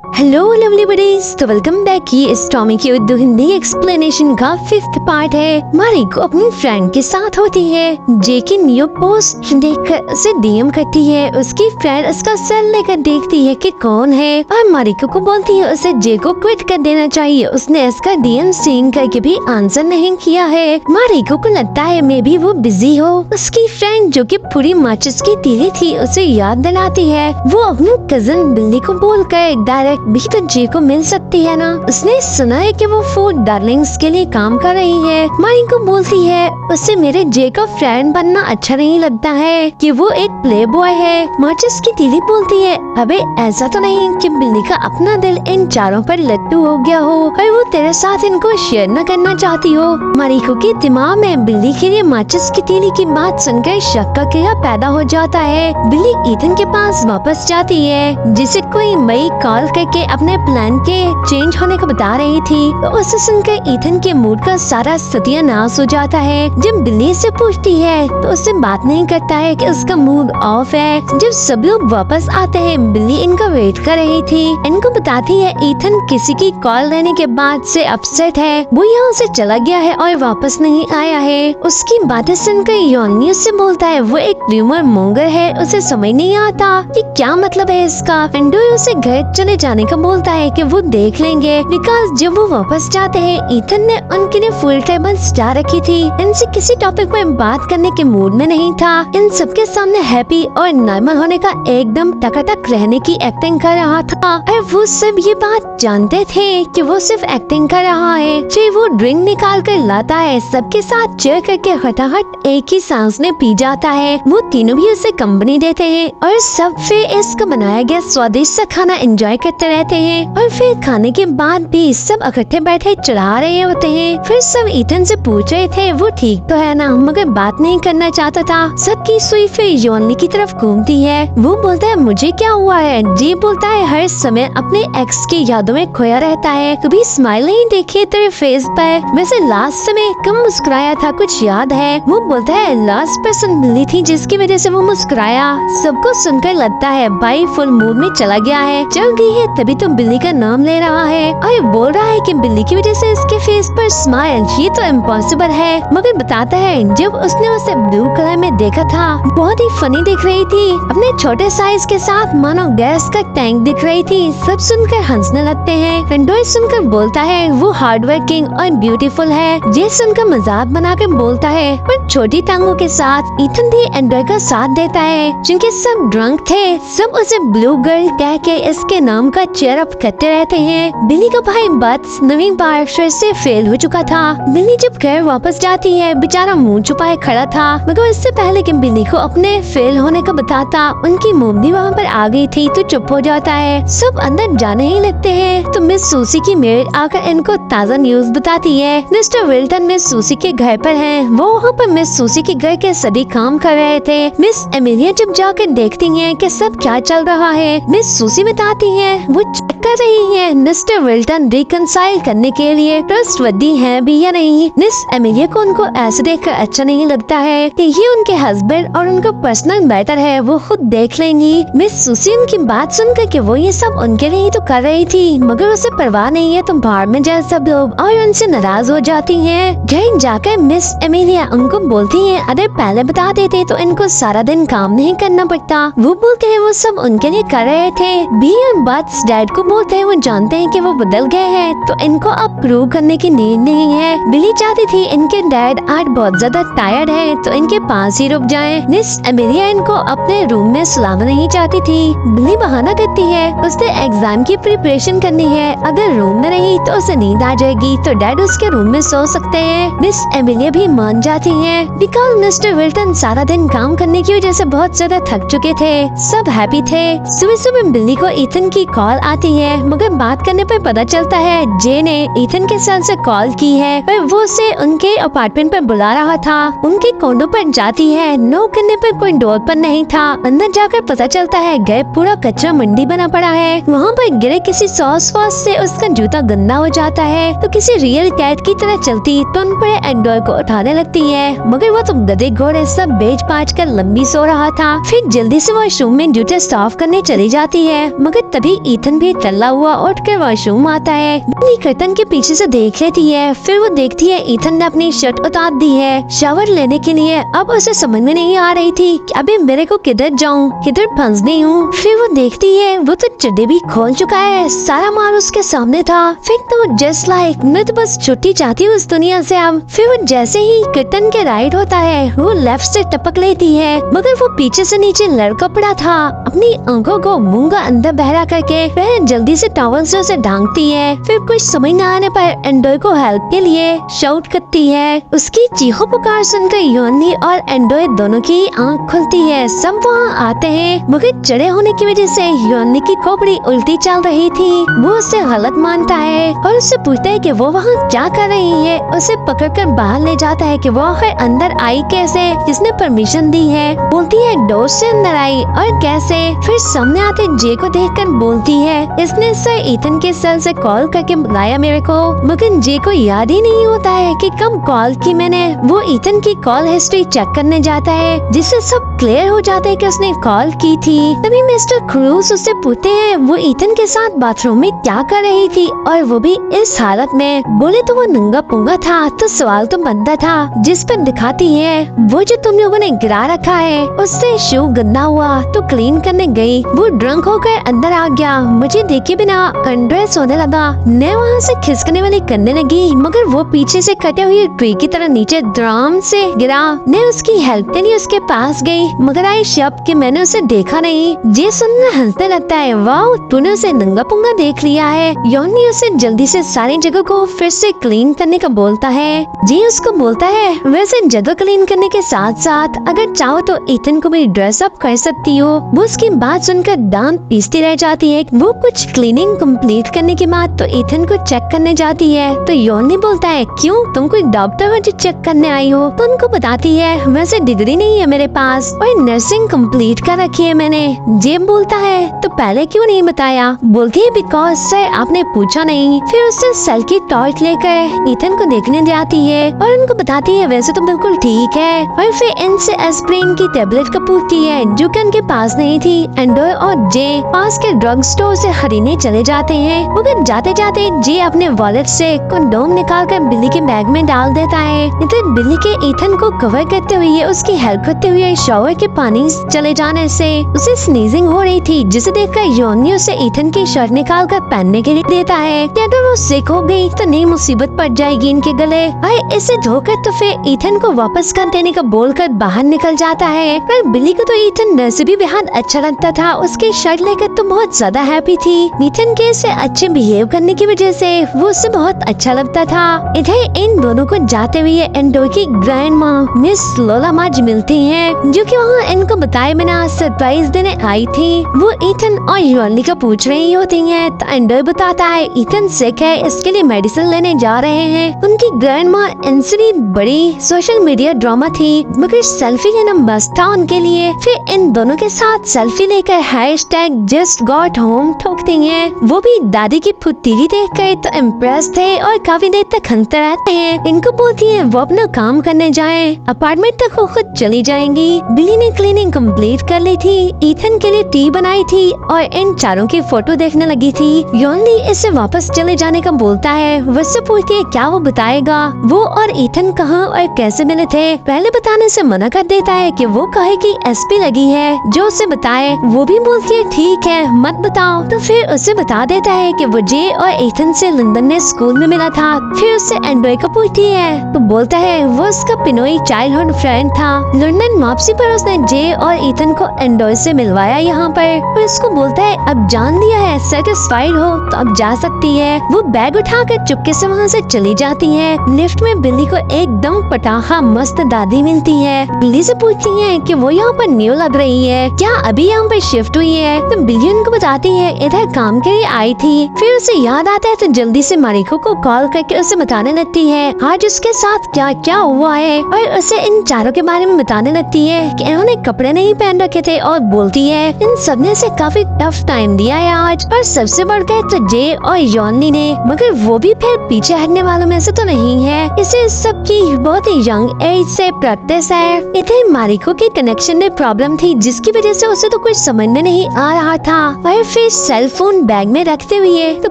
Hello lovely buddies, तो welcome back. ये इस टॉमी की उर्दू हिंदी एक्सप्लेनेशन का 5th पार्ट है। मारिको अपनी फ्रेंड के साथ होती है। जे की न्यू पोस्ट देखकर उसे डीएम करती है। उसकी फ्रेंड उसका सेल लेकर देखती है कि कौन है और मारिको को बोलती है उसे जे को क्विट कर देना चाहिए। उसने इसका डीएम सीन करके भी आंसर नहीं किया है। मारिको को लगता है मे बी वो बिजी हो। उसकी फ्रेंड जो कि पूरी माचिस की तीली थी उसे याद दिलाती है। वो अपनी कजन बिल्ली को बोलकर डायरेक्ट भी तो जे को मिल सकती है ना। उसने सुना है कि वो फूड डार्लिंग्स के लिए काम कर रही है। मारिको बोलती है उसे मेरे जे का फ्रेंड बनना अच्छा नहीं लगता है कि वो एक प्ले बॉय है। माचिस की तीली बोलती है अबे ऐसा तो नहीं कि बिल्ली का अपना दिल इन चारों पर लट्टू हो गया हो और वो तेरे साथ इनको शेयर न करना चाहती हो। मारिको के दिमाग में बिल्ली के लिए माचिस की तीली की बात सुनकर शक का कीड़ा पैदा हो जाता है। बिल्ली ईथन के पास वापस जाती है जिसे कोई मई कॉल करके अपने प्लान के चेंज होने को बता रही थी। तो उसे सुनकर ईथन के मूड का सारा सत्यानाश हो जाता है। जब बिल्ली से पूछती है तो उससे बात नहीं करता है कि उसका मूड ऑफ है। जब सब लोग वापस आते हैं बिल्ली इनका वेट कर रही थी। इनको बताती है ईथन किसी की कॉल लेने के बाद से अपसेट है। वो यहाँ से चला गया है और वापस नहीं आया है। उसकी बातें सुनकर योनी उससे बोलता है वो एक र्यूमर मोंगर है। उसे समझ नहीं आता कि क्या मतलब है इसका। एंडोय उसे घर चले जाने का बोलता है कि वो देख लेंगे। बिकॉज जब वो वापस जाते हैं ईथन ने उनके लिए फुल टेबल सजा रखी थी। इनसे किसी टॉपिक पर बात करने के मूड में नहीं था। इन सबके सामने हैप्पी और नॉर्मल होने का एकदम टकाटक रहने की एक्टिंग कर रहा था और वो सब ये बात जानते थे कि वो सिर्फ एक्टिंग कर रहा है। चाहे वो ड्रिंक निकाल कर लाता है सबके साथ चेयर करके फटाफट एक ही सांस में पी जाता है। वो तीनों भी उसे कंपनी देते हैं और सब फिर इसका बनाया गया स्वादिष्ट सा खाना एंजॉय करते रहते हैं। और फिर खाने के बाद भी सब इकट्ठे बैठे चढ़ा रहे होते हैं। फिर सब ईथन से पूछ रहे थे वो ठीक तो है ना, मगर बात नहीं करना चाहता था। सबकी सुई फिर योनी की तरफ घूमती है। वो बोलता है मुझे क्या हुआ है। जी बोलता है हर समय अपने एक्स की यादों में खोया रहता है, कभी स्माइल नहीं देखी तेरे फेस पर। वैसे लास्ट समय कब मुस्कुराया था कुछ याद है। वो बोलता है लास्ट पर्सन बिल्ली थी जिसकी वजह से वो मुस्कुराया। सबको सुनकर लगता है भाई फुल मूड में चला गया है, चल गई है तभी तो बिल्ली का नाम ले रहा है और बोल रहा है कि बिल्ली की वजह से इसके फेस पर स्माइल, ये तो इम्पॉसिबल है। मगर बताता है जब उसने उसे ब्लू कलर में देखा था बहुत ही फनी दिख रही थी। अपने छोटे साइज के साथ मानो गैस का टैंक दिख रही थी। सब सुनकर हंसने लगते हैं। एंडोय सुनकर बोलता है वो हार्ड वर्किंग और ब्यूटीफुल है। जे सुनकर मजाक बनाकर बोलता है पर छोटी टांगों के साथ ईथन भी एंडोय का साथ देता है। जिनके सब ड्रंक थे सब उसे ब्लू गर्ल कह के इसके नाम का चेयर अप करते रहते हैं। बिल्ली का भाई बट्स नवीन बार फिर से फेल हो चुका था। बिल्ली जब घर वापस जाती है बेचारा मुंह छुपाए खड़ा था। मगर इससे पहले कि बिल्ली को अपने फेल होने का बताता उनकी मम्मी वहाँ पर आ गई थी तो चुप हो जाता है। सब अंदर जाने ही लगते हैं तो मिस सूसी की मेड आकर इनको ताज़ा न्यूज बताती है। मिस्टर विल्टन मिस सूसी के घर पर हैं। वो वहाँ पर मिस सूसी के घर के सभी काम कर रहे थे। मिस एमिलिया जब जाकर देखती हैं कि सब क्या चल रहा है मिस सूसी बताती है वो चेक कर रही है मिस्टर विल्टन रिकंसाइल करने के लिए ट्रस्टवर्दी है भी या नहीं। मिस एमिलिया को उनको ऐसे देखकर अच्छा नहीं लगता है कि ये उनके हस्बैंड और उनका पर्सनल मैटर है, वो खुद देख लेंगी। मिस सूसी उनकी बात सुनकर कि वो ये सब उनके लिए ही तो कर रही थी मगर उसे परवाह नहीं है तो बाहर में जाए सब लोग और उनसे नाराज हो जाती हैं। घर जाकर मिस एमिलिया उनको बोलती है अगर पहले बता देते तो इनको सारा दिन काम नहीं करना पड़ता। वो बोलते हैं वो सब उनके लिए कर रहे थे। बी और बट्स डैड को बोलते हैं वो जानते हैं कि वो बदल गए हैं तो इनको अब प्रूव करने की नीड नहीं है। बिली चाहती थी इनके डैड आज बहुत ज्यादा टायर्ड है तो इनके पास ही रुक जाएं। मिस एमिलिया इनको अपने रूम में सुलाना नहीं चाहती थी। बिली बहाना करती है उसने एग्जाम की प्रिपरेशन करनी है, अगर रूम में रही तो उसे नींद आ जाएगी तो डैड उसके रूम में सो सकते हैं। मिस एमिलिया भी मान जाती है बिकॉज मिस्टर विल्टन सारा दिन काम करने की वजह से बहुत ज्यादा थक चुके थे। सब हैप्पी थे। सुबह सुबह बिल्ली को ईथन की कॉल आती है मगर बात करने पर पता चलता है जे ने ईथन के सेल से कॉल की है पर वो उसे उनके अपार्टमेंट पर बुला रहा था। उनके कोनों पर जाती है, नो करने पर कोई डोर फ्लोर पर नहीं था। अंदर जाकर पता चलता है घर पूरा कचरा मंडी बना पड़ा है। वहाँ पर गिरे किसी सॉस वॉस से उसका जूता गंदा हो जाता है तो किसी रियल कैट की तरह चलती तो उन पर एंड्रॉय को उठाने लगती है, मगर वो तो गधे घोड़े सब बेच पाच कर लंबी सो रहा था। फिर जल्दी से वॉशरूम में जूते साफ करने चली जाती है, मगर तभी ईथन भी टल्ला हुआ उठकर वॉशरूम आता है। बिल्ली कर्टन के पीछे से देख लेती है। फिर वो देखती है ईथन ने अपनी शर्ट उतार दी है शावर लेने के लिए। अब उसे समझ में नहीं आ रही थी कि अभी मेरे को किधर जाऊँ, किधर फंसनी हूँ। फिर वो देखती है वो तो चड्डी भी खोल चुका है, सारा माल उसके सामने था। फिर तो जस्ट लाइक मैं तो बस छुट्टी चाहती हूँ इस दुनिया से अब। फिर वो जैसे ही कर्टन के राइट होता है वो लेफ्ट से टपक लेती है, मगर वो पीछे से नीचे लड़का पड़ा था। अपनी आंखों को मुंह का अंदर बहरा करके वह जल्दी से टॉवल से उसे ढांकती है। फिर कुछ समझ न आने पर एंड्रॉय को हेल्प के लिए शाउट करती है। उसकी चीखों पुकार सुनकर योनी और एंड्रॉय दोनों की आंख खुलती है। सब वहाँ आते हैं, मगर चढ़े होने की वजह से योनी की खोपड़ी उल्टी चल रही थी। वो उसे गलत मानता है और उससे पूछता है कि वो वहाँ क्या कर रही है। उसे पकड़कर बाहर ले जाता है कि वो आखिर अंदर आई कैसे, किसने परमिशन दी है। बोलती है डोर से अंदर आई और कैसे। फिर सामने आते जे को देखकर बोलती है इसने सर ईथन के सेल से कॉल करके बुलाया मेरे को, मगर जे को याद ही नहीं होता है कि कब कॉल की मैंने। वो ईथन की कॉल हिस्ट्री चेक करने जाता है जिससे सब क्लियर हो जाता है कि उसने कॉल की थी। तभी मिस्टर क्रूज उससे पूछते हैं वो ईथन के साथ बाथरूम में क्या कर रही थी और वो भी इस हालत में। बोले तो वो नंगा पुंगा था तो सवाल तो बनता था, जिस पर दिखाती है वो जो तुम लोगों ने गिरा रखा है उससे शू गंदा हुआ तो क्लीन करने गई। वो ड्रंक होकर अंदर आ गया, मुझे देखे बिना अनड्रेस होने लगा। मैं वहाँ से खिसकने वाली करने लगी, मगर वो पीछे से कटे हुए ट्री की तरह नीचे ड्राम से गिरा। मैं उसकी हेल्प के लिए उसके पास गई, मगर आई शब्द कि मैंने उसे देखा नहीं। जे सुनना हंसने लगता है, वाह तूने उसे नंगा पुंगा देख लिया है। योनी उसे जल्दी से सारी जगह को फिर से क्लीन करने का बोलता है। जे उसको बोलता है वैसे जगह क्लीन करने के साथ साथ अगर चाहो तो ईथन को भी ड्रेस अप कर सकती हो। वो उसकी बात सुनकर दांत पीसती रह जाती है। वो कुछ क्लीनिंग कंप्लीट करने के बाद तो ईथन को चेक करने जाती है तो योनी बोलता है क्यों तुम कोई डॉक्टर हो जो चेक करने आई हो। तो उनको बताती है वैसे डिग्री नहीं है मेरे पास और नर्सिंग कंप्लीट कर रखी है मैंने। जे बोलता है तो पहले क्यों नहीं बताया। बोलती है बिकॉज सर आपने पूछा नहीं। फिर उससे सेल की टॉर्च लेकर ईथन को देखने जाती है और उनको बताती है वैसे तो बिल्कुल ठीक है। और फिर इनसे एस्प्रिन की टेबलेट का पूछती है जो कि उनके पास नहीं थी। एंड्रॉय और जे पास के ड्रग स्टोर से खरीदने चले जाते हैं, मगर जाते जाते जे अपने वॉलेट से कंडोम निकाल कर बिल्ली के बैग में डाल देता है। इधर बिल्ली के ईथन को कवर करते हुए उसकी हेल्प करते हुए शॉवर के पानी चले जाने से उसे स्नीजिंग हो रही थी, जिसे देखकर योनी उसे ईथन की शर्ट निकाल कर पहनने के लिए देता है कि अगर वो सिक हो गई तो नई मुसीबत पड़ जाएगी इनके गले। और इसे धोकर तो फिर ईथन को वापस कर देने का बोलकर बाहर निकल जाता है। पर बिल्ली को तो ईथन वैसे भी बेहद अच्छा लगता था, उसकी शर्ट लेकर तो बहुत ज्यादा हैप्पी थी। ईथन के से अच्छे बिहेव करने की वजह से वो उससे बहुत अच्छा लगता था। इधर इन दोनों को जाते हुए एंड्रॉय की ग्रैंड माँ मिस लोला माज मिलती हैं, जो कि वहाँ इनको बताए बिना सरप्राइज देने आई थी। वो ईथन और योनी का पूछ रही होती हैं तो एंड्रॉय बताता है ईथन सिक है इसके लिए मेडिसिन लेने जा रहे हैं। उनकी ग्रैंड माँ इंसनी बड़ी सोशल मीडिया ड्रामा थी, मगर सेल्फी लेना मस्त था उनके लिए। फिर इन दोनों के साथ सेल्फी लेकर हैशटैग जस्ट गॉट होम ठोकती हैं। वो भी दादी की फुर्तीली देखकर तो इम्प्रेस थे और काफी देर तक हंसते रहते हैं। इनको बोलती है वो अपना काम करने जाएं, अपार्टमेंट तक वो खुद चली जाएंगी। बिली ने क्लीनिंग कंप्लीट कर ली थी, ईथन के लिए टी बनाई थी और इन चारों की फोटो देखने लगी थी। योनी इससे वापस चले जाने का बोलता है। उससे पूछती है क्या वो बताएगा वो और ईथन कहाँ और कैसे मिले थे। पहले बताने से मना कर देता है कि वो कहे कि एसपी लगी है जो उसे बताए। वो भी बोलती है ठीक है मत बताओ। तो फिर उसे बता देता है कि वो जे और ईथन से लंदन में स्कूल में मिला था। फिर उससे एंड्रॉय को पूछती है तो बोलता है वो उसका पिनोई चाइल्डहुड फ्रेंड था। लंदन वापसी पर उसने जे और ईथन को एंड्रॉय से मिलवाया यहाँ पर। फिर उसको बोलता है अब जान लिया है, सेटिस्फाइड हो तो अब जा सकती है। वो बैग उठाकर चुपके से वहाँ से चली जाती है। लिफ्ट में बिल्ली को एकदम पटाखा मस्त दादी मिलती है। बिल्ली से पूछती है कि वो यहाँ पर न्यू लग रही है, क्या अभी यहाँ पर शिफ्ट हुई है। तो बिल्ली उनको बताती है इधर काम के लिए आई थी। फिर उसे याद आता है तो जल्दी से मारिको को कॉल करके उसे बताने लगती है आज उसके साथ क्या क्या हुआ है और उसे इन चारों के बारे में बताने लगती है कि कि इन्होंने कपड़े नहीं पहन रखे थे और बोलती है इन सबने से काफी टफ टाइम दिया है आज, और सबसे बढ़कर तो जे और योनी ने, मगर वो भी फिर पीछे हटने वालों में से तो नहीं है। इसे सबकी बहुत ही यंग एज से प्रैक्टिस है। इतने मारिको के कनेक्शन में प्रॉब्लम थी जिसकी वजह से उसे तो कुछ समझ में नहीं आ रहा था, और फिर सेल फोन बैग में रखते हुए तो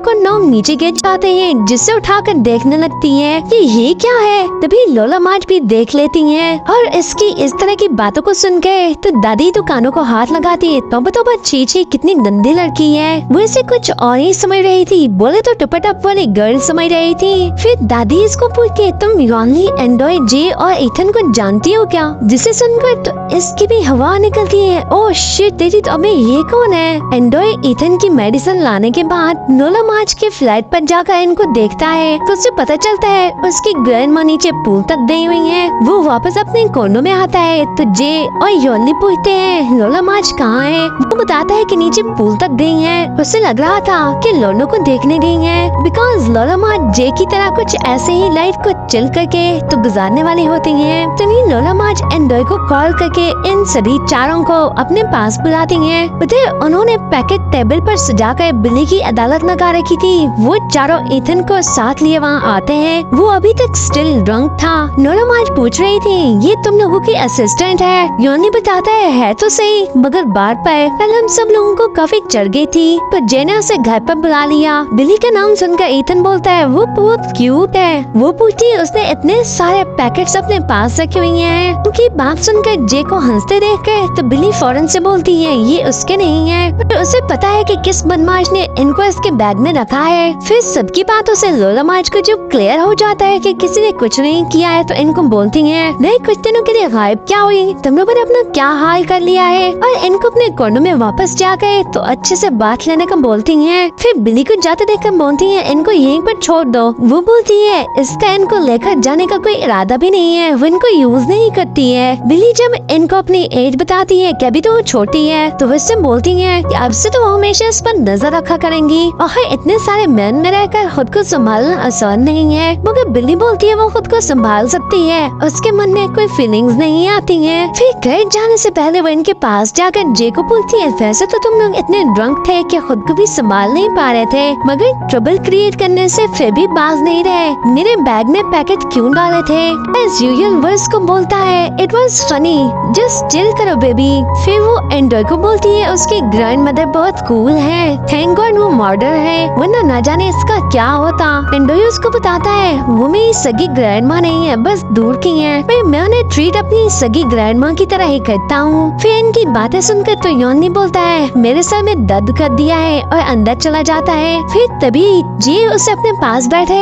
कुन्नोंग नीचे गिर जाते हैं, जिसे उठाकर देखने लगती है कि ये क्या है। तभी लोला मार्च भी देख लेती है, और इसकी इस तरह की बातों को सुन के तो दादी तो कानों को हाथ लगाती है। तोबा छी छी कितनी गंदी लड़की है। वो इसे कुछ और ही समझ रही थी, बोले तो टपटप वाली गर्ल समझ रही थी। फिर दादी इसको पूछे तुम योनली, एंडोय, जे और इथन को जानती हो क्या, जिसे सुनकर तो इसकी भी हवा निकलती है। ओह शिट तेरी, तो अबे ये कौन है। एंडोय इथन की मेडिसिन लाने के बाद लोला मार्च के फ्लैट पर जाकर इनको देखता है तो उसे पता चलता है उसकी ग्रैंडमा नीचे पूल तक गई हुई है। वो वापस अपने कोनों में आता है तो जे और योनली पूछते हैं लोला मार्च कहाँ है। वो बताता है कि नीचे पूल तक गई है। उसे लग रहा था कि लोनो को देखने गई है, बिकॉज लोला मार्च जे की तरह कुछ ऐसे ही लाइफ को चिल करके तो गुजारने वाली होती है। तभी लोला मार्च एंडोय को कॉल करके इन सभी चारों को अपने पास बुलाती है। उधर उन्होंने पैकेट टेबल पर सजाकर बिल्ली की अदालत लगा रखी थी। वो चारों इथन को साथ लिए वहाँ आते हैं। वो अभी तक स्टिल ड्रंक था। लोला मार्च पूछ रही थी ये तुम लोगों की असिस्टेंट है। योनी बताता है तो सही, मगर बात पर कल हम सब लोगों को काफी चढ़ गई थी तो जे ने उसे घर पर बुला लिया। बिल्ली का नाम सुनकर इथन बोलता है वो बहुत क्यूट है। वो पूछती है उसने इतने सारे पैकेट्स अपने पास रखे हुए हैं। उनकी बात सुनकर जे को हंसते देखकर तो बिल्ली फौरन से बोलती है ये उसके नहीं है, तो उसे पता है कि किस बदमाश ने इनको इसके बैग में रखा है। फिर सबकी बातों से लोला मार्च को जब क्लियर हो जाता है कि किसी ने कुछ नहीं किया है तो इनको बोलती है नहीं कुछ दिनों के लिए गायब क्या हुई, तुम लोगों ने अपना क्या हाल कर लिया है। और इनको अपने कोनों में वापस जाकर तो अच्छे से बात लेने का बोलती है। फिर बिल्ली को जाते देखकर बोलती है इनको यहीं पर छोड़ दो। वो बोलती है इसका इनको लेकर जाने का कोई इरादा भी नहीं है, वो इनको यूज नहीं करती है। बिल्ली जब इनको अपनी एज बताती है कि अभी तो वो छोटी है तो वो इससे बोलती है कि अब से तो वो हमेशा इस पर नजर रखा करेंगी, और इतने सारे मैन में रहकर खुद को संभालना आसान नहीं है। मगर बिल्ली बोलती है वो खुद को संभाल सकती है, उसके मन में कोई फीलिंग्स नहीं आती है। फिर घर जाने से पहले वो इनके पास जाकर जे को पूछती है वैसे तो तुम लोग इतने ड्रंक थे कि खुद को भी संभाल नहीं पा रहे थे, मगर ट्रबल क्रिएट करने से फिर भी बाज नहीं रहे, मेरे बैग में पैकेट क्यों डाले थे। एज यूजुअल वो इसको बोलता है it was funny, just chill करो बेबी। फिर वो एंडोय को बोलती है उसकी ग्रैंड मदर बहुत कूल है, थैंक गॉड वो मॉडर्न है, वरना न जाने इसका क्या होता। एंडोय उसको बताता है वो मेरी सगी ग्रैंड माँ नहीं है, बस दूर की है, पर मैं उन्हें ट्रीट अपनी सगी ग्रैंड माँ की तरह ही करता हूँ। फिर इनकी बातें सुनकर तो योनी बोलता है मेरे सर में दर्द कर दिया है और अंदर चला जाता है। फिर तभी जे उसे अपने पास बैठे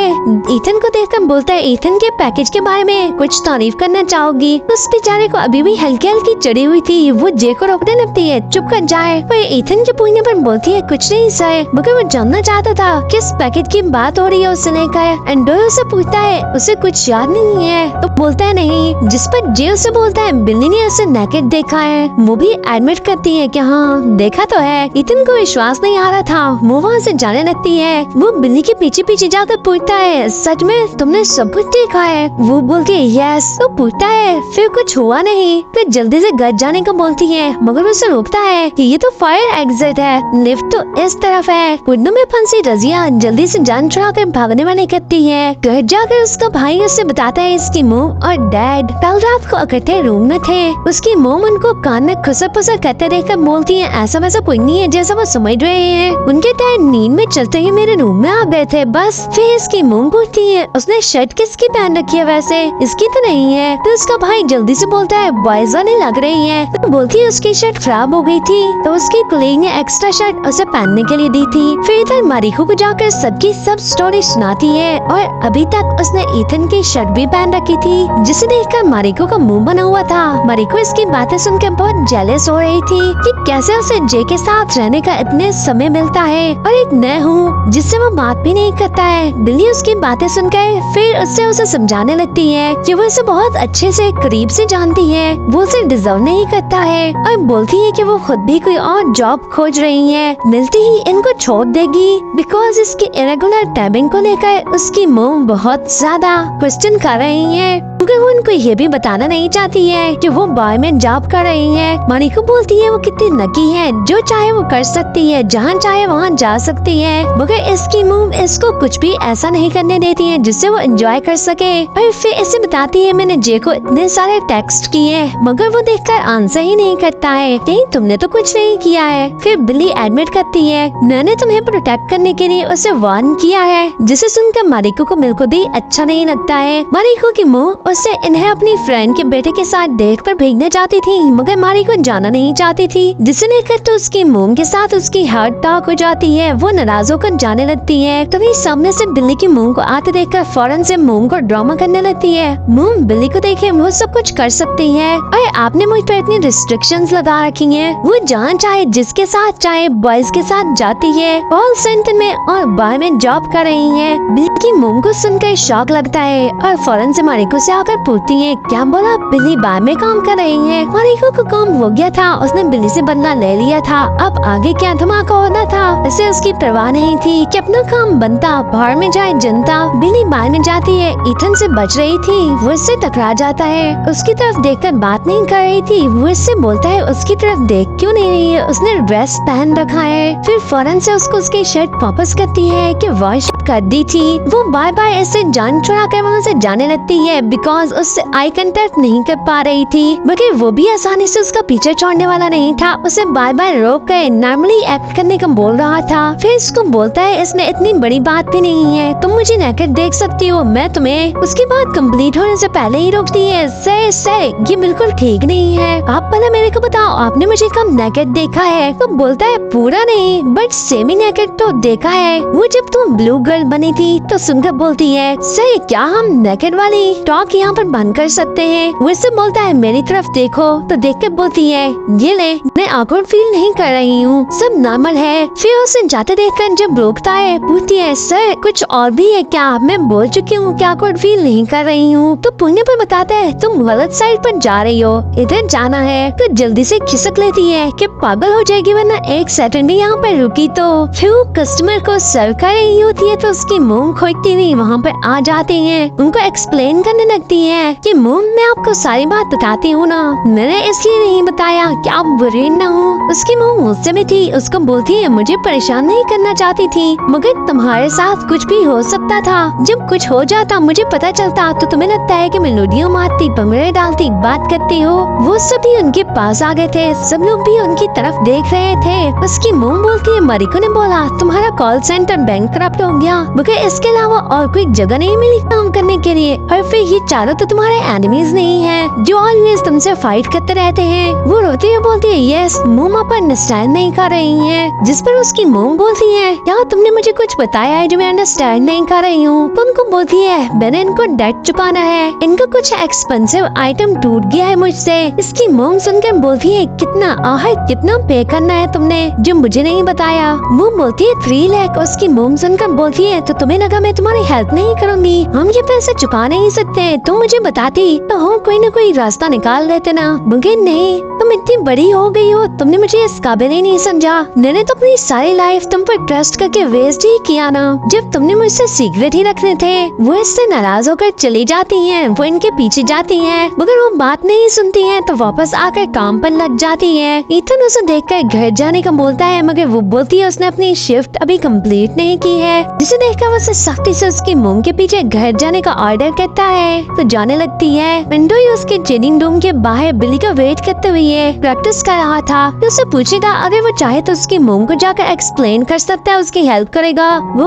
इथन को देखकर बोलता है इथन के पैकेज के बारे में कुछ तारीफ करना चाहोगी। उस बेचारे को अभी भी हल्की हल्की चढ़ी हुई थी। वो जे को रोकने लगती है चुप कर जाए, पर इथन के पूछने पर बोलती है कुछ नहीं सर, मगर वो जानना चाहता था किस पैकेट की बात हो रही है उसे लेकर। एंडोय उसे पूछता है उसे कुछ याद नहीं है तो बोलता है नहीं, जिस पर जे उसे बोलता है बिल्ली ने उसे नेकेड देखा है। वो भी एडमिट करती है कि हाँ देखा तो है। इथन को विश्वास नहीं आ रहा था, वो वहाँ से जाने लगती है। वो बिल्ली के पीछे पीछे जाकर पूछता है सच में तुमने सब कुछ देखा है। वो बोलती है यस। तो पूछता है फिर कुछ हुआ नहीं। फिर जल्दी से घर जाने को बोलती है, मगर उसे रोकता है कि ये तो फायर एग्जिट है, लिफ्ट तो इस तरफ है। कुंडों में फंसी रजिया जल्दी से जान छुड़ा कर भागने वाली करती है। घर जाकर उसका भाई उसे बताता है इसकी मॉम और डैड कल रात को इकट्ठे रूम में थे। उसकी मॉम उनको कान में खुसर पुसर करते देखकर बोलती है ऐसा वैसा कोई नहीं है जैसा वो समझ रहे हैं, उनके डैड नींद में चलते ही मेरे रूम में आ गए थे बस। फिर इसकी मॉम पूछती है उसने शर्ट किसकी पहन रखी है, वैसे इसकी तो नहीं है। तो उसका भाई जल्दी से बोलता है बॉयज वाली लग रही है। तो बोलती है उसकी शर्ट खराब हो गई थी तो उसकी कुलीग ने एक्स्ट्रा शर्ट उसे पहनने के लिए दी थी। फिर इधर मारिको को जाकर सबकी सब स्टोरी सुनाती है, और अभी तक उसने इथन की शर्ट भी पहन रखी थी जिसे देखकर मारिको का मुंह बना हुआ था। मारिको इसकी बातें सुनकर बहुत जेलस हो रही थी कि कैसे उसे जे के साथ रहने का इतने समय मिलता है और एक मैं हूँ जिससे वो बात भी नहीं करता है। बिल्ली उसकी बातें सुनकर फिर उससे उसे समझाने लगती है कि वो उसे बहुत अच्छे से करीब से जानती है, वो उसे डिजर्व नहीं करता है और बोलती है कि वो खुद भी कोई और जॉब खोज रही है, मिलती ही इनको छोड़ देगी बिकॉज इसकी इरेगुलर टाइमिंग को लेकर उसकी मॉम बहुत ज्यादा क्वेश्चन कर रही है, मगर वो उनको ये भी बताना नहीं चाहती है कि वो बार में जॉब कर रही है। मारिको बोलती है वो कितनी लकी है, जो चाहे वो कर सकती है, जहाँ चाहे वहाँ जा सकती है, मगर इसकी मॉम इसको कुछ भी ऐसा नहीं करने देती है जिससे वो एंजॉय कर सके। और फिर इसे बताती है मैंने जे को इतने सारे टेक्स्ट किए मगर वो देखकर आंसर ही नहीं करता है, नहीं तुमने तो कुछ नहीं किया है। फिर बिल्ली एडमिट करती है मैंने तुम्हें प्रोटेक्ट करने के लिए उसे वार्न किया है, जिसे सुनकर मारिको को बिल्कुल भी अच्छा नहीं लगता है। मारिको की मॉम उससे इन्हें अपनी फ्रेंड के बेटे के साथ डेट पर भेजना चाहती थी मगर मारिको जाना नहीं चाहती थी, जिसे लेकर तो उसकी मॉम के साथ उसकी हार्ट टॉक हो जाती है, वो नाराज होकर जाने लगती है। तभी सामने से बिल्ली की मॉम को आते देखकर फौरन से मॉम को ड्रामा करने लगती है। मॉम बिल्ली को देखे वो सब कुछ कर सकती है और आपने मुझ पर इतनी रिस्ट्रिक्शंस लगा रखी हैं, वो जहाँ चाहे जिसके साथ चाहे बॉयज के साथ जाती है, कॉल सेंटर में और बार में जॉब कर रही है। बिल्ली की मॉम को सुनकर शॉक लगता है और फौरन से मारिको से आकर पूछती है क्या बोला, बिल्ली बार में काम कर रही है। मारिको को काम हो गया था, उसने बिल्ली से बदला ले लिया था, अब आगे क्या धमाका होना था इसे उसकी परवाह नहीं थी कि अपना काम बनता बाहर में जाए जनता। बिल्ली बाहर में जाती है, ईथन से बच रही थी, वो इससे टकरा जाता है, उसकी तरफ देखकर बात नहीं कर रही थी, वो इससे बोलता है उसकी तरफ देख क्यों नहीं रही है, उसने ड्रेस पहन रखा है। फिर फौरन से उसको उसकी शर्ट वापस करती है कि वॉश कर दी थी। वो बार बार ऐसे जान छुड़ा कर वहाँ से जाने लगती है बिकॉज उससे आई कांटेक्ट नहीं कर पा रही थी, मगर वो भी आसानी से उसका पीछे छोड़ने वाला नहीं था, उसे बार बार रोक कर नॉर्मली एक्ट करने का बोल रहा था। फिर उसको बोलता है इसमें इतनी बड़ी बात भी नहीं है, तुम मुझे नेकेड देख सकती हो, मैं तुम्हें। उसकी बात कंप्लीट होने से पहले ही रोकती है, सर ये बिल्कुल ठीक नहीं है, आप पहले मेरे को बताओ आपने मुझे कब नेकेड देखा है। तो बोलता है पूरा नहीं बट सेमी नेकेड तो देखा है, वो जब तुम ब्लू गर्ल बनी थी तो सुनकर बोलती है सर क्या हम नेकेड वाली टॉक यहाँ पर बंद कर सकते हैं। वो इससे बोलता है मेरी तरफ देखो, तो देख के बोलती है ये ले, मैं awkward फील नहीं कर रही हूँ, सब नॉर्मल है। फिर उसे जाते देखकर जब रोकता है पूछती है सर कुछ और भी है क्या, मैं बोल चुकी हूँ क्या awkward फील नहीं कर रही हूँ। तो पुण्य पर बताता है तुम गलत साइड पर जा रही हो, इधर जाना है। तो जल्दी से खिसक लेती है कि पागल हो जाएगी वरना एक सेकंड भी यहाँ पर रुकी तो। फिर वो कस्टमर को सर्व कर रही होती है तो उसकी मोम खोजती हुई वहाँ पर आ जाती है, उनको एक्सप्लेन करने लगती है कि मोम मैं आपको सारी बात बताती हूँ ना, मैंने इसलिए नहीं बताया कि आप बुरी न हो। उसकी मोम गुस्से में थी, उसको बोलती है मुझे परेशान नहीं करना चाहती थी मगर तुम्हारे साथ कुछ भी हो सकता था, जब कुछ हो जाता मुझे पता चलता तो तुम्हें लगता है कि मैं लूडियों मारती भंगड़े डालती बात करती हो। वो सभी उनके पास आ गए थे, सब लोग भी उनकी तरफ देख रहे थे। उसकी मोम बोलती है मारिको ने बोला तुम्हारा कॉल सेंटर बैंक करप्ट हो गया मगर इसके अलावा और कोई जगह नहीं मिली काम करने के लिए, और फिर ये चारों तो तुम्हारे एनिमीज नहीं है जो ऑलवेज तुमसे फाइट करते रहते हैं। वो रोती है बोलती है यस मोम आप अंडरस्टैंड नहीं कर रही है, जिस पर उसकी मोम बोलती है क्या तुमने मुझे कुछ बताया है जो मैं अंडरस्टैंड नहीं कर रही हूँ। तो उनको बोलती है मैंने इनको डेट चुकाना है, इनका कुछ एक्सपेंसिव आइटम टूट गया है मुझसे। इसकी मोम सुनकर बोलती है कितना आहट कितना पे करना है तुमने जो मुझे नहीं बताया। मोम बोलती है 3 लाख। उसकी मोम सुनकर बोलती है तो तुम्हें लगा मैं तुम्हारी हेल्प नहीं करूंगी, हम ये पैसे चुका नहीं सकते, तुम मुझे बताती तो हम कोई न कोई रास्ता निकाल लेते ना, मगर नहीं तुम इतनी बड़ी हो गई हो, तुमने मुझे इस काबिल ही नहीं समझा, मैंने तो अपनी सारी लाइफ तुम पर ट्रस्ट करके वेस्ट ही किया ना, जब तुमने मुझसे सीक्रेट ही रखने थे। वो इससे नाराज होकर चली जाती हैं, वो इनके पीछे जाती हैं मगर वो बात नहीं सुनती हैं तो वापस आकर काम पर लग जाती हैं। ईथन उसे देखकर घर जाने का बोलता है मगर वो बोलती है उसने अपनी शिफ्ट अभी कंप्लीट नहीं की है, जिसे देखकर वो सख्ती से उसकी मोम के पीछे घर जाने का ऑर्डर करता है तो जाने लगती है। विंडो ही उसके चेंजिंग रूम के बाहर बिल्ली का वेट करते हुए प्रैक्टिस कर रहा था, तो उसे पूछेगा अगर वो चाहे तो उसकी मोम को जाकर एक्सप्लेन कर सकता है, उसकी हेल्प करेगा। वो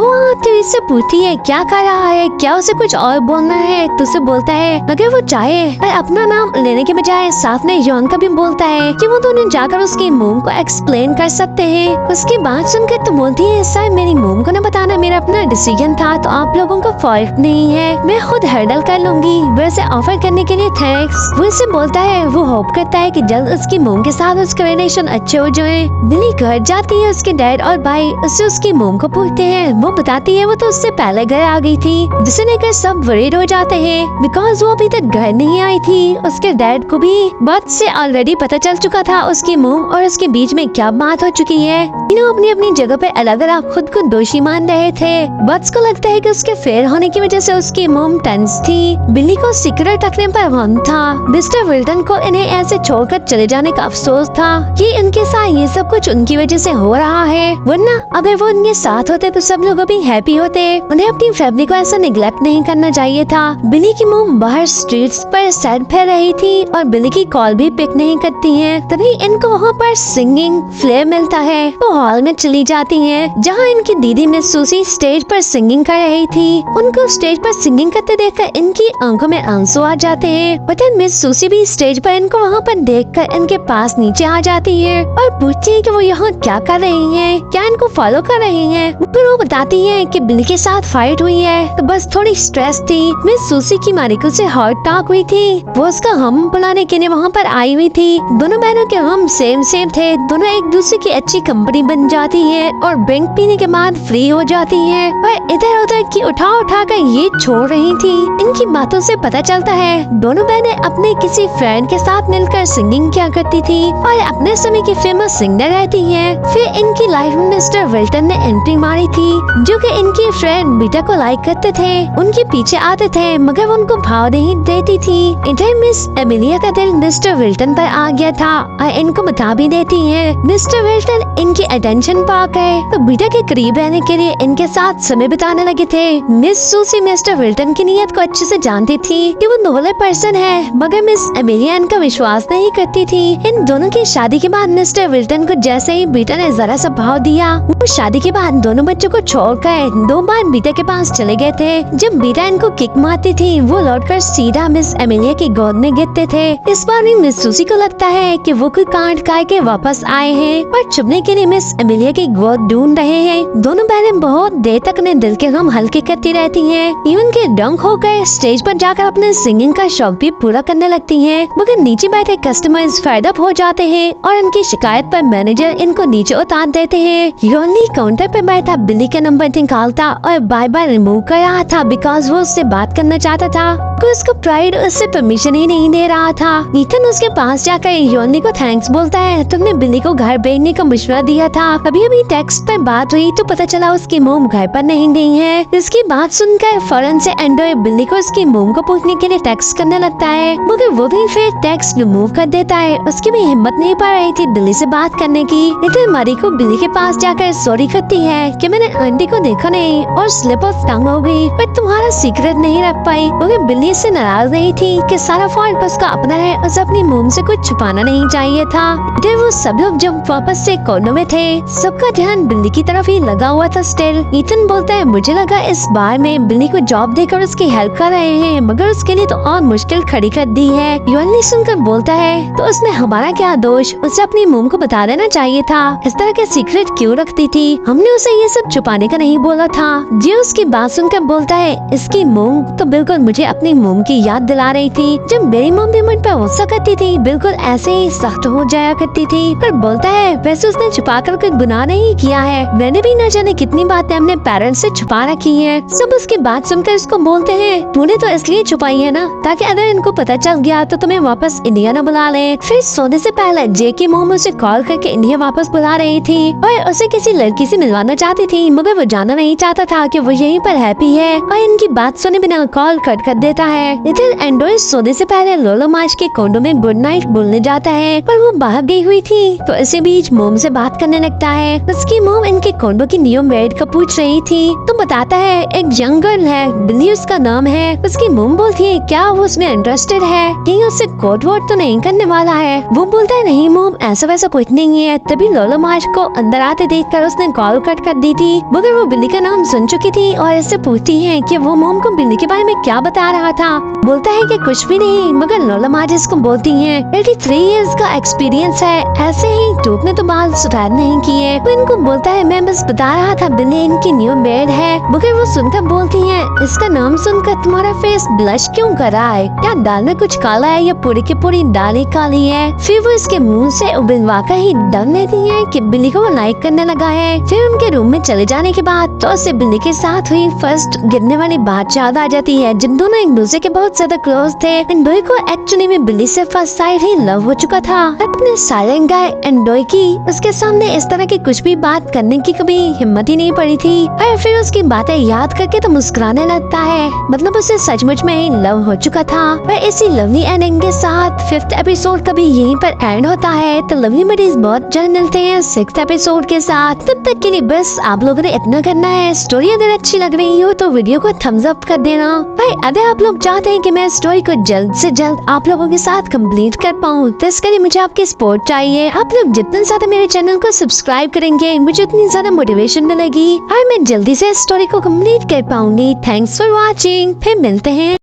उससे पूछती है क्या कर रहा है, क्या उसे कुछ और बोलना है, तो उसे बोलता है अगर वो चाहे पर अपना नाम लेने के बजाय साथ में यॉन का भी बोलता है कि वो दोनों जाकर उसकी मोम को एक्सप्लेन कर सकते हैं। उसकी बात सुनकर तो बोलती है सर मेरी मोम को न बताना मेरा अपना डिसीजन था तो आप लोगों को फॉल्ट नहीं है, मैं खुद हैंडल कर लूंगी, वैसे ऑफर करने के लिए थैंक्स। वो इससे बोलता है वो होप करता है कि जल्द उसकी मोम के साथ उसका एक्सप्लेनेशन अच्छे हो जाए। बिल्ली घर जाती है, उसके डैड और भाई उससे उसकी मोम को पूछते हैं। वो बताती है वो तो उससे पहले घर आ गई थी, जिसे लेकर सब वरीड हो जाते हैं बिकॉज वो अभी तक घर नहीं आई थी। उसके डैड को भी बात से ऑलरेडी पता चल चुका था उसकी मोम और उसके बीच में क्या बात हो चुकी है। तीनों अपनी अपनी जगह पे अलग अलग खुद को दोषी मान रहे थे। बट्स को लगता है कि उसके फेल होने की वजह से उसकी मोम टेंस थी। बिल्ली को सीक्रेट रखने पर गम था। मिस्टर विल्टन को इन्हें ऐसे छोड़कर चले जाने का अफसोस था कि इनके साथ ये सब कुछ उनकी वजह से हो रहा है, वरना अगर वो उनके साथ होते तो सब लोग भी हैप्पी होते। उन्हें अपनी फैमिली को ऐसा निगलेक्ट नहीं करना चाहिए था। बिल्ली की मोम बाहर स्ट्रीट्स पर सैड फैल रही थी और बिल्ली की कॉल भी पिक नहीं करती है। तभी इनको वहाँ पर सिंगिंग फ्लेयर मिलता है। वो हॉल में चली जाती है जहाँ इनकी दीदी मिस सूसी स्टेज पर सिंगिंग कर रही थी। उनको स्टेज पर सिंगिंग करते देखकर इनकी आंखों में आंसू आ जाते हैं। बट मिस सूसी भी स्टेज पर इनको वहाँ पर देखकर इनके पास नीचे आ जाती है और पूछती है कि वो यहाँ क्या कर रही हैं, क्या इनको फॉलो कर रही हैं। फिर वो बताती है कि बिल्ली के साथ फाइट हुई है तो बस थोड़ी स्ट्रेस थी। मिस सूसी की मालिकों से हॉट टॉक हुई थी, वो उसका हम बुलाने के लिए वहाँ पर आई हुई थी। दोनों बहनों के हम सेम थे। दोनों एक दूसरे की अच्छी कंपनी बन जाती है और ड्रिंक पीने के बाद फ्री हो जाती है। पर इधर उधर की उठा कर ये छोड़ रही थी। इनकी बातों से पता चलता है दोनों बहनें अपने किसी फ्रेंड के साथ मिलकर सिंगिंग किया करती थी और अपने समय की फेमस सिंगर रहती है। फिर इनकी लाइफ में मिस्टर विल्टन ने एंट्री मारी थी, जो कि इनकी फ्रेंड बीटा को लाइक करते थे, उनके पीछे आते थे मगर वो उनको भाव नहीं देती थी। इधर मिस एमिलिया का दिल मिस्टर विल्टन पर आ गया था और इनको बता भी देती है। मिस्टर विल्टन इनकी अटेंशन पा गए तो बीटा के करीब रहने के लिए इनके साथ समय बिताने लगे थे। मिस सूसी मिस्टर विल्टन की नीयत को अच्छे से जानती थी कि वो नॉलेज पर्सन है, मगर मिस एमिलिया इनका विश्वास नहीं करती थी। इन दोनों की शादी के बाद मिस्टर विल्टन को जैसे ही बीटा ने जरा सा भाव दिया, वो शादी के बाद दोनों बच्चों को छोड़कर 2 बार बीटा के पास चले गए थे। जब बीटा इनको किक मारती थी वो लौटकर सीधा मिस एमिलिया की गोद में गिरते थे। इस बार भी मिस सूसी को लगता है कि वो कोई कांड खाए के वापस आए हैं और छुपने के लिए मिस एमिलिया की गोद ढूंढ रहे हैं। दोनों बहनें बहुत देर तक अपने दिल के गम हल्के करती रहती हैं। इवन के डंक होकर स्टेज पर जाकर अपने सिंगिंग का शौक भी पूरा करने लगती हैं, मगर नीचे बैठे कस्टमर्स फेड अप हो जाते हैं और इनकी शिकायत पर मैनेजर इनको नीचे उतार देते हैं। योनली काउंटर पर बैठा बिल्ली का नंबर निकालता और बार बार रिमूव कर रहा था बिकॉज वो उससे बात करना चाहता था। उसको प्राइड उससे परमिशन ही नहीं दे रहा था। ईथन उसके पास जाकर योनी को थैंक्स बोलता है, तुमने बिल्ली को घर भेजने का मशवरा दिया था। अभी अभी टेक्स्ट पर बात हुई तो पता चला उसकी मोम घर पर नहीं गई है। इसकी बात सुनकर फौरन से एंड्रॉय बिल्ली को उसकी मोम को पूछने के लिए टेक्स्ट करने लगता है, मगर वो भी फिर टेक्स्ट रिमूव कर देता है। उसकी भी हिम्मत नहीं पा रही थी बिल्ली से बात करने की। इधर मारी को बिल्ली के पास जाकर सॉरी करती है कि मैंने आंटी को देखा नहीं और स्लिप ऑफ टंग हो गई, पर तुम्हारा सीक्रेट नहीं रख पाई। मगर बिल्ली से नाराज नहीं थी कि सारा फॉल्ट उसका अपना है, उसे अपनी मोम से कुछ छुपाना नहीं चाहिए था। इधर वो सब लोग जब वापस से कोने में थे, सबका ध्यान बिल्ली की तरफ ही लगा हुआ था। स्टिल ईथन बोलता है, मुझे लगा इस बार में बिल्ली को जॉब देकर उसकी हेल्प कर रहे हैं, मगर उसके लिए तो और मुश्किल खड़ी कर दी है। योनी सुनकर बोलता है, तो उसमें हमारा क्या दोष, उसे अपनी मोम को बता देना चाहिए था। इस तरह के सीक्रेट क्यों रखती थी, हमने उसे ये सब छुपाने का नहीं बोला था। जी उसकी बात सुनकर बोलता है, इसकी मोम तो बिल्कुल मुझे अपनी मोम की याद दिला रही थी। जब मेरी मोम भी मुझ पर गुस्सा करती थी बिल्कुल ऐसे ही सख्त हो जाया करती थी। पर बोलता है, वैसे उसने छुपा कर कोई गुनाह नहीं किया है, मैंने भी न जाने कितनी बातें अपने पेरेंट्स से छुपा रखी है। सब उसकी बात सुनकर उसको बोलते हैं, तूने तो इसलिए छुपाई है ना ताकि अगर इनको पता चल गया तो तुम्हें वापस इंडिया न बुला ले। फिर सोने से पहले जे की मोम उसे कॉल करके इंडिया वापस बुला रही थी और उसे किसी लड़की से मिलवाना चाहती थी, मगर वो जाना नहीं चाहता था कि वो यहीं पर हैप्पी है और इनकी बात सुने बिना कॉल कट कर देता है। इधर एंड्रॉइड सोने से पहले लोलो मार्च के कोंडो में गुड नाइट बोलने जाता है, पर वो बाहर गई हुई थी तो इसी बीच मोम से बात करने लगता है। उसकी मोम इनके कोंडो की न्यू मैरिड का पूछ रही थी तो बताता है एक यंग गर्ल है, बिल्ली उसका नाम है। उसकी मोम बोलती है, क्या वो उसमें इंटरेस्टेड है, कहीं उससे कोट वोट तो नहीं करने वाला है। वो बोलता है, नहीं मोम ऐसा वैसा कुछ नहीं है। तभी लोलो मार्च को अंदर आते देखकर उसने कॉल कट कर दी थी, मगर वो बिल्ली का नाम सुन चुकी थी और इससे पूछती है कि वो मोम को बिल्ली के बारे में क्या बता रहा था। बोलता है कि कुछ भी नहीं, मगर लोलो मार्च इसको बोलती है 83 इयर्स का एक्सपीरियंस है, ऐसे ही टूट ने तो बाल सुधार नहीं किए। वो इनको बोलता है, मैं बस बता रहा था बिल्ली इनकी न्यू मेड है। मगर वो सुनकर बोलती है, इसका नाम सुनकर तुम्हारा फेस ब्लश क्यों कर रहा है, क्या दाल में कुछ काला है या पूरी की पूरी दाल ही काली है। फिर वो इसके मुंह सुकून से बिलवा का ही डर लेती है कि बिल्ली को वो लाइक करने लगा है। फिर उनके रूम में चले जाने के बाद तो उसे बिल्ली के साथ हुई फर्स्ट गिरने वाली बात याद आ जाती है, जब दोनों एक दूसरे के बहुत ज्यादा क्लोज थे। एंडोई को एक्चुअली में बिल्ली से फर्स्ट साइड ही लव हो चुका था। अपने साइलेंट गाय एंडोई की उसके सामने इस तरह की कुछ भी बात करने की कभी हिम्मत ही नहीं पड़ी थी। और फिर उसकी बातें याद करके तो मुस्कुराने लगता है, मतलब उसे सचमुच में ही लव हो चुका था। और इसी लवली एंडिंग के साथ 5th एपिसोड कभी यहीं पर एंड होता है। तो लवली बडीज बहुत जल्द मिलते हैं 6th एपिसोड के साथ। तब तक के लिए बस आप लोगों ने इतना करना है, स्टोरी अगर अच्छी लग रही हो तो वीडियो को थम्स अप कर देना। भाई अगर आप लोग चाहते हैं कि मैं स्टोरी को जल्द से जल्द आप लोगों के साथ कंप्लीट कर पाऊँ तो इसके लिए मुझे आपकी सपोर्ट चाहिए। आप लोग जितना ज्यादा मेरे चैनल को सब्सक्राइब करेंगे मुझे उतनी ज्यादा मोटिवेशन मिलेगी और मैं जल्दी से स्टोरी को कंप्लीट कर पाऊंगी। थैंक्स फॉर वॉचिंग, फिर मिलते हैं।